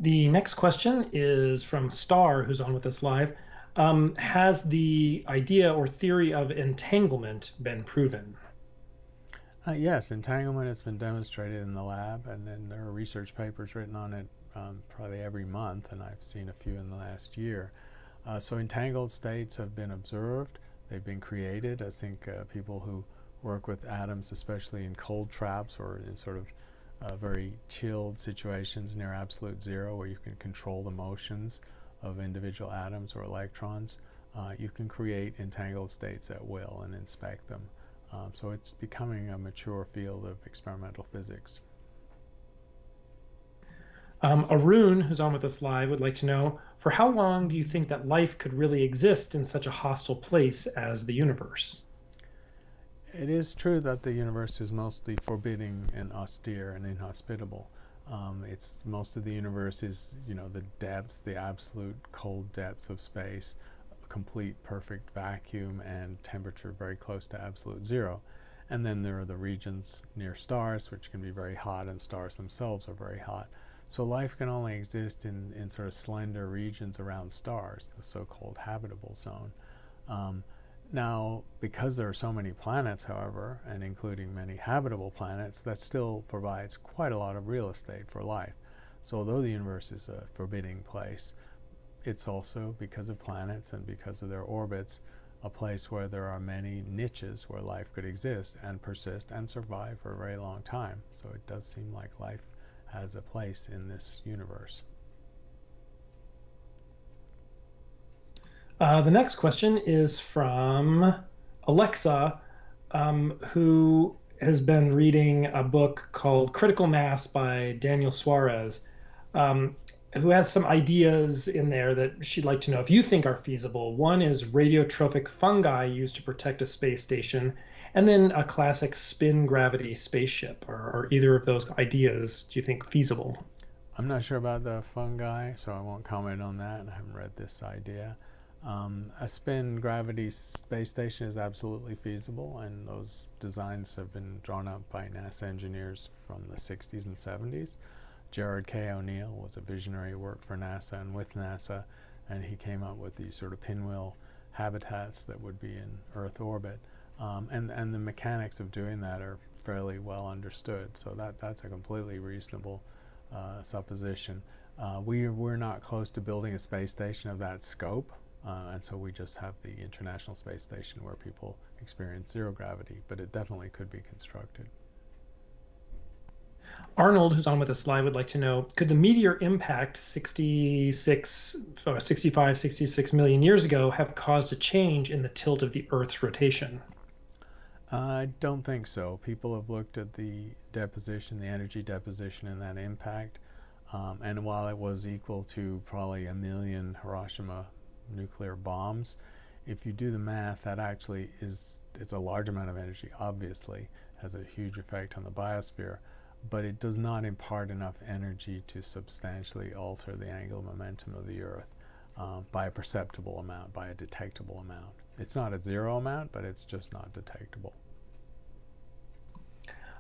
The next question is from Star, who's on with us live. Has the idea or theory of entanglement been proven? Yes, entanglement has been demonstrated in the lab, and then there are research papers written on it probably every month, and I've seen a few in the last year. So entangled states have been observed. They've been created. I think people who work with atoms, especially in cold traps or in sort of very chilled situations near absolute zero, where you can control the motions of individual atoms or electrons, you can create entangled states at will and inspect them. So it's becoming a mature field of experimental physics. Arun, who's on with us live, would like to know, for how long do you think that life could really exist in such a hostile place as the universe? It is true that the universe is mostly forbidding and austere and inhospitable. It's most of the universe is, the depths, the absolute cold depths of space, complete perfect vacuum and temperature very close to absolute zero. And then there are the regions near stars, which can be very hot, and stars themselves are very hot. So life can only exist in sort of slender regions around stars, the so-called habitable zone. Now, because there are so many planets, however, and including many habitable planets, that still provides quite a lot of real estate for life. So although the universe is a forbidding place, it's also, because of planets and because of their orbits, a place where there are many niches where life could exist and persist and survive for a very long time. So it does seem like life has a place in this universe. The next question is from Alexa, who has been reading a book called Critical Mass by Daniel Suarez, who has some ideas in there that she'd like to know if you think are feasible. One is radiotrophic fungi used to protect a space station, and then a classic spin gravity spaceship. Are either of those ideas, do you think, feasible? I'm not sure about the fungi, so I won't comment on that. I haven't read this idea. A spin gravity space station is absolutely feasible, and those designs have been drawn up by NASA engineers from the 60s and 70s. Gerard K. O'Neill was a visionary who worked for NASA and with NASA, and he came up with these sort of pinwheel habitats that would be in Earth orbit. And the mechanics of doing that are fairly well understood, so that's a completely reasonable supposition. We're not close to building a space station of that scope, and so we just have the International Space Station where people experience zero gravity, but it definitely could be constructed. Arnold, who's on with us live, would like to know, could the meteor impact 66 million years ago have caused a change in the tilt of the Earth's rotation? I don't think so. People have looked at the deposition, the energy deposition in that impact, and while it was equal to probably 1 million Hiroshima nuclear bombs, if you do the math, that actually it's a large amount of energy, obviously, has a huge effect on the biosphere, but it does not impart enough energy to substantially alter the angular momentum of the Earth by a perceptible amount, by a detectable amount. It's not a zero amount, but it's just not detectable.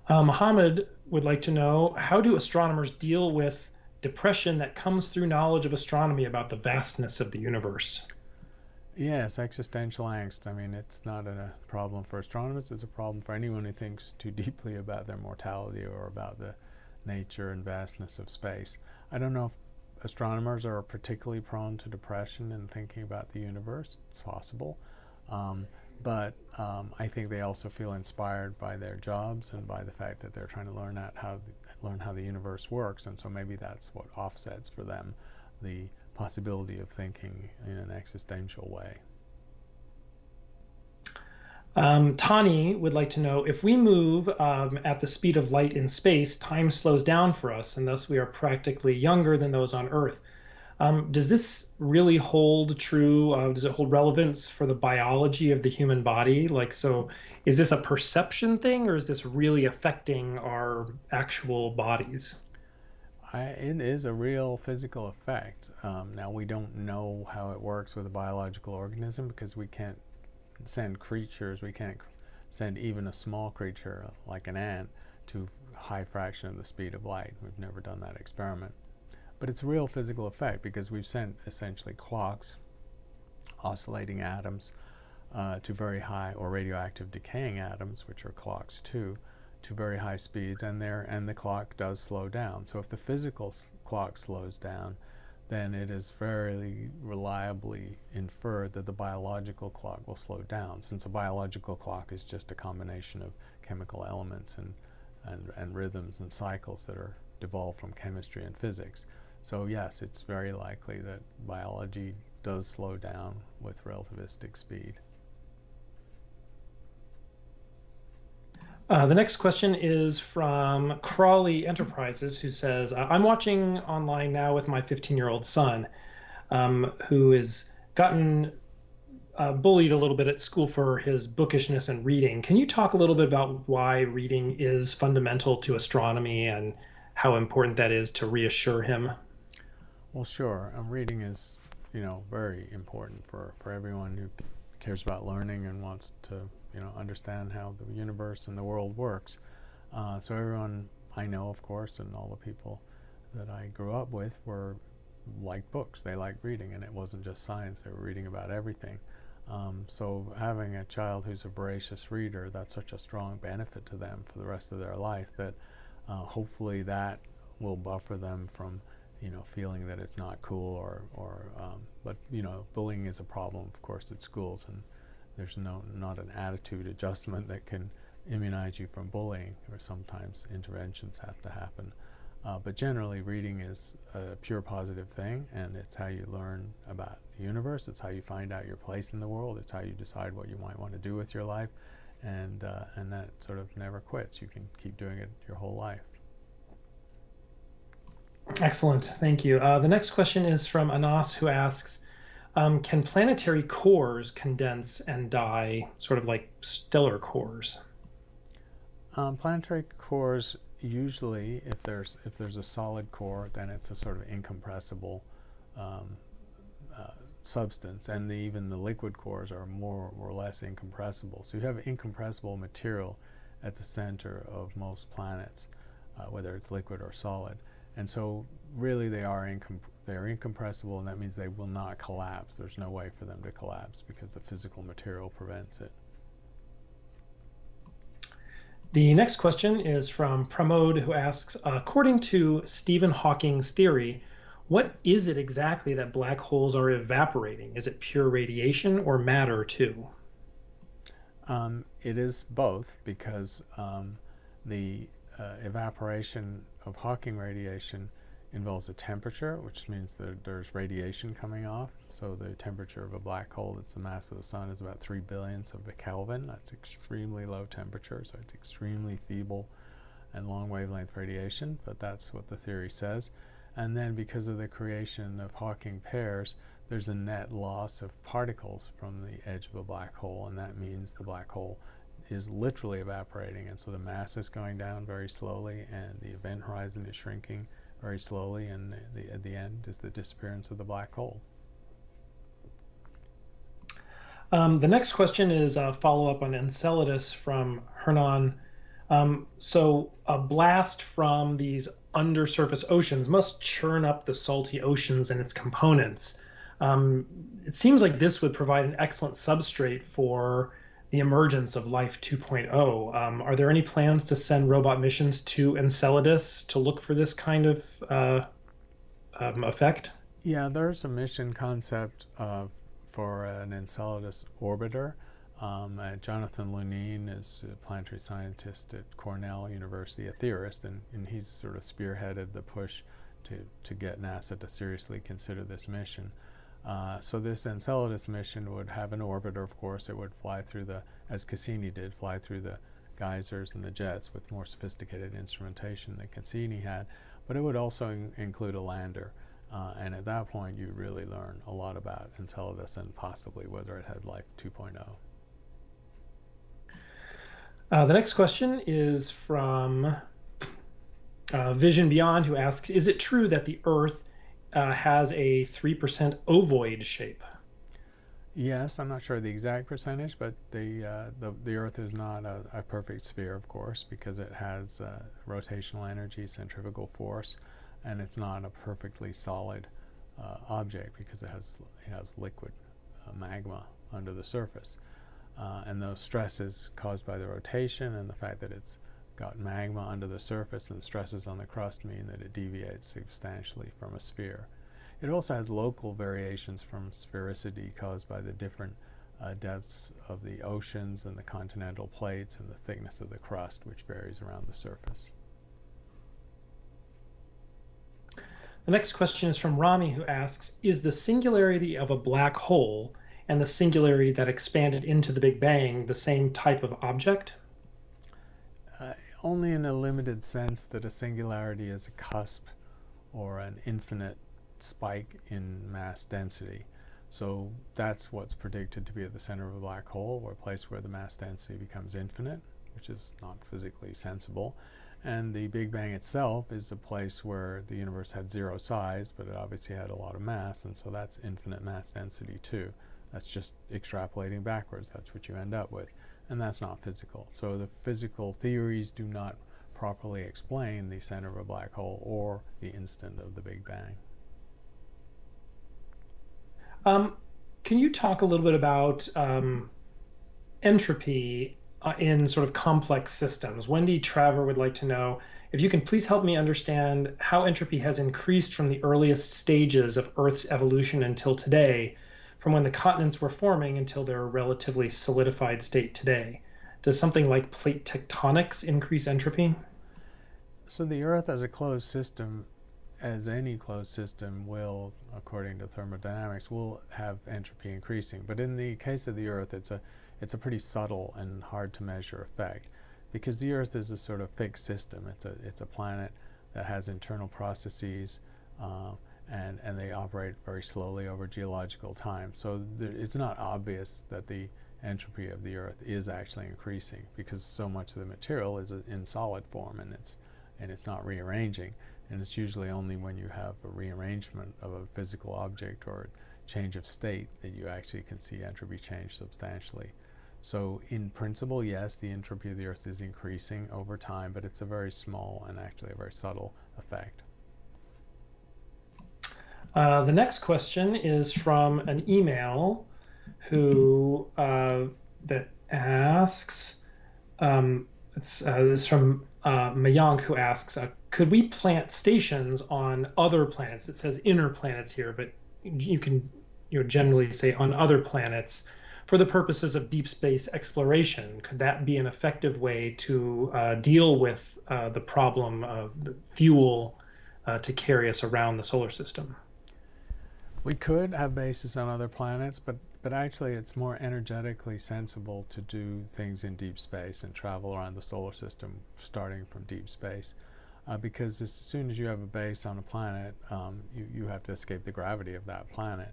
Mohammed would like to know, how do astronomers deal with depression that comes through knowledge of astronomy about the vastness of the universe? Yes, existential angst. I mean, it's not a problem for astronomers. It's a problem for anyone who thinks too deeply about their mortality or about the nature and vastness of space. I don't know if astronomers are particularly prone to depression and thinking about the universe. It's possible. But I think they also feel inspired by their jobs and by the fact that they're trying to learn how the universe works, and so maybe that's what offsets for them the possibility of thinking in an existential way. Tani would like to know if we move at the speed of light in space, time slows down for us, and thus we are practically younger than those on Earth. Does this really hold true? Does it hold relevance for the biology of the human body? Like, so is this a perception thing or is this really affecting our actual bodies? It is a real physical effect. Now, we don't know how it works with a biological organism because we can't send creatures, we can't send even a small creature like an ant to a high fraction of the speed of light. We've never done that experiment. But it's a real physical effect because we've sent essentially clocks, oscillating atoms, to very high, or radioactive decaying atoms, which are clocks too, to very high speeds, and the clock does slow down. So if the physical clock slows down, then it is very reliably inferred that the biological clock will slow down, since a biological clock is just a combination of chemical elements and rhythms and cycles that are devolved from chemistry and physics. So yes, it's very likely that biology does slow down with relativistic speed. The next question is from Crawley Enterprises, who says, I'm watching online now with my 15-year-old son, who has gotten bullied a little bit at school for his bookishness and reading. Can you talk a little bit about why reading is fundamental to astronomy and how important that is to reassure him? Well, sure. Reading is, very important for everyone who cares about learning and wants to, understand how the universe and the world works. So everyone I know, of course, and all the people that I grew up with liked books. They liked reading, and it wasn't just science. They were reading about everything. So having a child who's a voracious reader, that's such a strong benefit to them for the rest of their life that hopefully that will buffer them from feeling that it's not cool but bullying is a problem, of course, at schools, and there's not an attitude adjustment that can immunize you from bullying, or sometimes interventions have to happen. But generally, reading is a pure positive thing, and it's how you learn about the universe, it's how you find out your place in the world, it's how you decide what you might want to do with your life, and that sort of never quits. You can keep doing it your whole life. Excellent, thank you. The next question is from Anas, who asks, can planetary cores condense and die, sort of like stellar cores? Planetary cores, usually, if there's a solid core, then it's a sort of incompressible substance, and even the liquid cores are more or less incompressible. So you have incompressible material at the center of most planets, whether it's liquid or solid. And so really they're incompressible, and that means they will not collapse. There's no way for them to collapse because the physical material prevents it. The next question is from Pramod, who asks, according to Stephen Hawking's theory, what is it exactly that black holes are evaporating? Is it pure radiation or matter too? It is both, because the evaporation of Hawking radiation involves a temperature, which means that there's radiation coming off. So the temperature of a black hole that's the mass of the sun is about 3 billionths of a Kelvin. That's extremely low temperature, so it's extremely feeble and long wavelength radiation, but that's what the theory says. And then because of the creation of Hawking pairs, there's a net loss of particles from the edge of a black hole, and that means the black hole is literally evaporating, and so the mass is going down very slowly, and the event horizon is shrinking very slowly, and at the end is the disappearance of the black hole. The next question is a follow-up on Enceladus from Hernan. So a blast from these undersurface oceans must churn up the salty oceans and its components. It seems like this would provide an excellent substrate for the emergence of Life 2.0. Are there any plans to send robot missions to Enceladus to look for this kind of effect? Yeah, there's a mission concept for an Enceladus orbiter. Jonathan Lunine is a planetary scientist at Cornell University, a theorist, and he's sort of spearheaded the push to get NASA to seriously consider this mission. So this Enceladus mission would have an orbiter, of course. It would fly through as Cassini did, fly through the geysers and the jets with more sophisticated instrumentation than Cassini had. But it would also include a lander. And at that point, you really learn a lot about Enceladus and possibly whether it had life 2.0. The next question is from Vision Beyond, who asks, is it true that the Earth has a 3% ovoid shape? Yes, I'm not sure the exact percentage, but the Earth is not a perfect sphere, of course, because it has rotational energy, centrifugal force, and it's not a perfectly solid object because it has liquid magma under the surface. And those stresses caused by the rotation and the fact that it's got magma under the surface and stresses on the crust mean that it deviates substantially from a sphere. It also has local variations from sphericity caused by the different depths of the oceans and the continental plates and the thickness of the crust, which varies around the surface. The next question is from Rami, who asks, is the singularity of a black hole and the singularity that expanded into the Big Bang the same type of object? Only in a limited sense that a singularity is a cusp or an infinite spike in mass density. So that's what's predicted to be at the center of a black hole, or a place where the mass density becomes infinite, which is not physically sensible. And the Big Bang itself is a place where the universe had zero size, but it obviously had a lot of mass, and so that's infinite mass density too. That's just extrapolating backwards. That's what you end up with. And that's not physical. So the physical theories do not properly explain the center of a black hole or the instant of the Big Bang. Can you talk a little bit about entropy in sort of complex systems? Wendy Traver would like to know if you can please help me understand how entropy has increased from the earliest stages of Earth's evolution until today, from when the continents were forming until their relatively solidified state today. Does something like plate tectonics increase entropy? So the Earth as a closed system, as any closed system will, according to thermodynamics, will have entropy increasing. But in the case of the Earth, it's a pretty subtle and hard to measure effect, because the Earth is a sort of fixed system. It's a planet that has internal processes, and they operate very slowly over geological time. So it's not obvious that the entropy of the Earth is actually increasing, because so much of the material is in solid form, and it's not rearranging. And it's usually only when you have a rearrangement of a physical object or a change of state that you actually can see entropy change substantially. So in principle, yes, the entropy of the Earth is increasing over time, but it's a very small and actually a very subtle effect. The next question is from an email that asks, this is from Mayank, who asks, could we plant stations on other planets? It says inner planets here, but you can generally say on other planets for the purposes of deep space exploration. Could that be an effective way to deal with the problem of the fuel to carry us around the solar system? We could have bases on other planets, but actually it's more energetically sensible to do things in deep space and travel around the solar system starting from deep space. Because as soon as you have a base on a planet, you have to escape the gravity of that planet.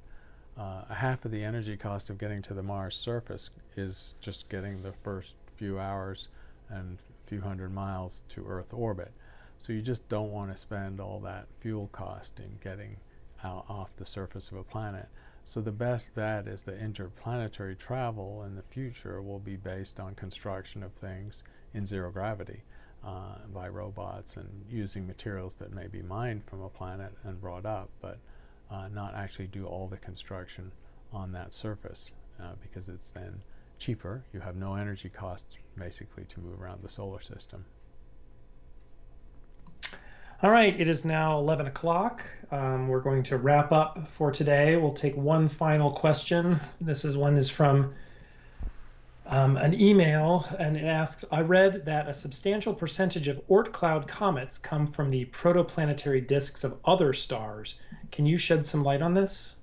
Half of the energy cost of getting to the Mars surface is just getting the first few hours and a few hundred miles to Earth orbit. So you just don't want to spend all that fuel cost in getting out off the surface of a planet. So the best bet is that interplanetary travel in the future will be based on construction of things in zero gravity by robots and using materials that may be mined from a planet and brought up, but not actually do all the construction on that surface because it's then cheaper. You have no energy costs basically to move around the solar system. All right, it is now 11 o'clock. We're going to wrap up for today. We'll take one final question. This one is from an email, and it asks, I read that a substantial percentage of Oort cloud comets come from the protoplanetary disks of other stars. Can you shed some light on this?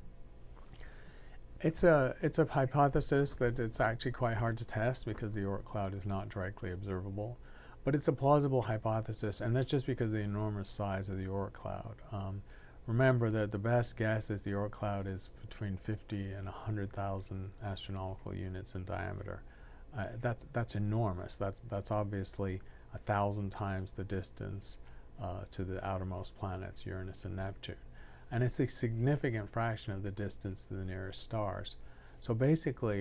It's a hypothesis that it's actually quite hard to test because the Oort cloud is not directly observable. But it's a plausible hypothesis, and that's just because of the enormous size of the Oort cloud. Remember that the best guess is the Oort cloud is between 50 and 100,000 astronomical units in diameter. That's enormous. That's obviously 1,000 times the distance to the outermost planets, Uranus and Neptune. And it's a significant fraction of the distance to the nearest stars. So basically,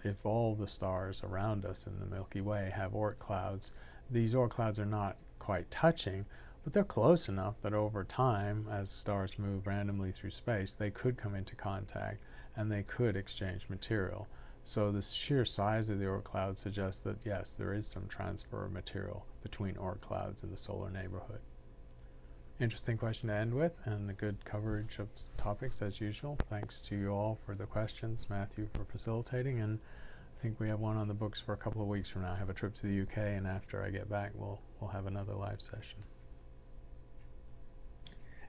if all the stars around us in the Milky Way have Oort clouds, these Oort clouds are not quite touching, but they're close enough that over time, as stars move randomly through space, they could come into contact and they could exchange material. So the sheer size of the Oort cloud suggests that yes, there is some transfer of material between Oort clouds in the solar neighborhood. Interesting question to end with, and a good coverage of topics as usual. Thanks to you all for the questions, Matthew for facilitating, and I think we have one on the books for a couple of weeks from now. I have a trip to the UK, and after I get back, we'll have another live session.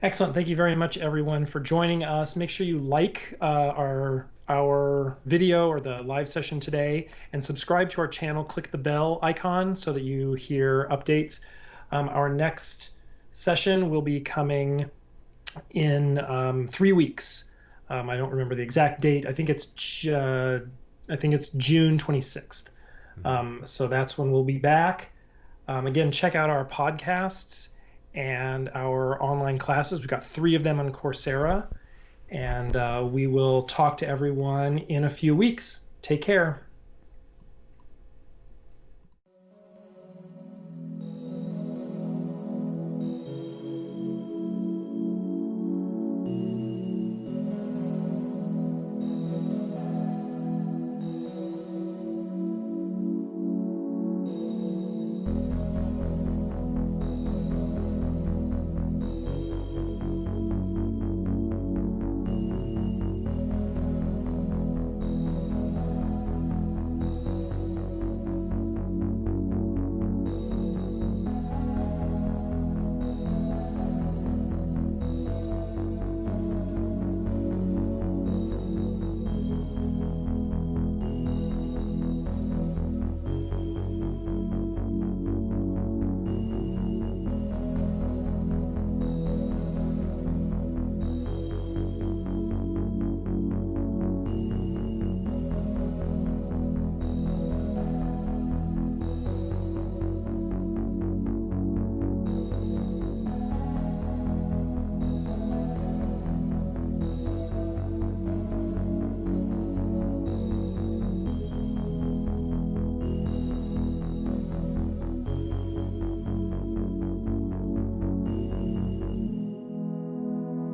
Excellent. Thank you very much, everyone, for joining us. Make sure you like our video or the live session today, and subscribe to our channel. Click the bell icon so that you hear updates. Our next session will be coming in 3 weeks. I don't remember the exact date. I think it's June 26th. So that's when we'll be back. Again, check out our podcasts and our online classes. We've got 3 of them on Coursera, and we will talk to everyone in a few weeks. Take care.